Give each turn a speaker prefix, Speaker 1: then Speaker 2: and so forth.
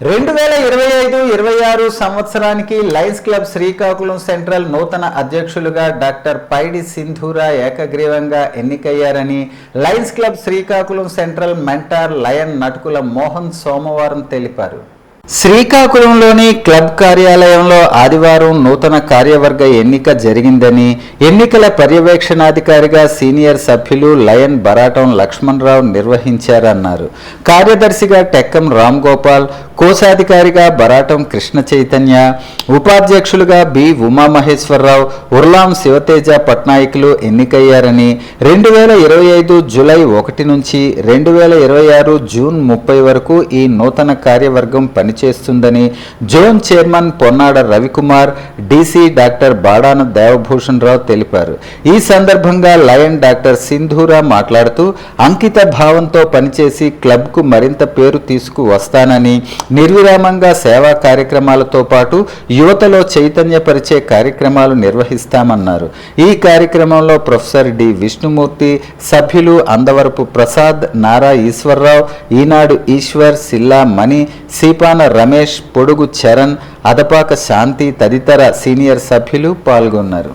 Speaker 1: 2025-26 సంవత్సరానికి Lions club Srikakulam central నూతన అధ్యక్షులుగా డాక్టర్ పైడి సింధూరా ఏకగ్రీవంగా ఎన్నికయ్యారని lions club Srikakulam central mentor lion Natukula Mohan సోమవారం తెలిపారు. శ్రీకాకుళంలోని క్లబ్ కార్యాలయంలో ఆదివారం నూతన కార్యవర్గ ఎన్నిక జరిగిందని, ఎన్నికల పర్యవేక్షణాధికారిగా సీనియర్ సభ్యులు లయన్ బరాటం లక్ష్మణరావు నిర్వహించారన్నారు. కార్యదర్శిగా టెక్కం రామ్ గోపాల్, కోశాధికారిగా బరాటం కృష్ణ చైతన్య, ఉపాధ్యక్షులుగా బి ఉమామహేశ్వరరావు, ఉర్లాం శివతేజ పట్నాయకులు ఎన్నికయ్యారని, 2025 జూలై 1 నుంచి 2026 జూన్ 30 వరకు ఈ నూతన కార్యవర్గం పనిచేస్తుందని zone chairman Ponnada Ravikumar, DC doctor Badana Devabhushan Rao తెలిపారు. ఈ సందర్భంగా లయన్ డాక్టర్ సింధూరా మాట్లాడుతూ, అంకిత భావంతో పనిచేసి క్లబ్కు మరింత పేరు తీసుకువస్తానని, నిర్విరామంగా సేవా కార్యక్రమాలతో పాటు యువతలో చైతన్యపరిచే కార్యక్రమాలు నిర్వహిస్తామన్నారు. ఈ కార్యక్రమంలో ప్రొఫెసర్ డి విష్ణుమూర్తి, సభ్యులు అందవరపు ప్రసాద్, నారా ఈశ్వర్రావు, ఈనాడు ఈశ్వర్, సిల్లా మణి, సీపాన రమేష్, పొడుగు చరణ్, అదపాక శాంతి తదితర సీనియర్ సభ్యులు పాల్గొన్నారు.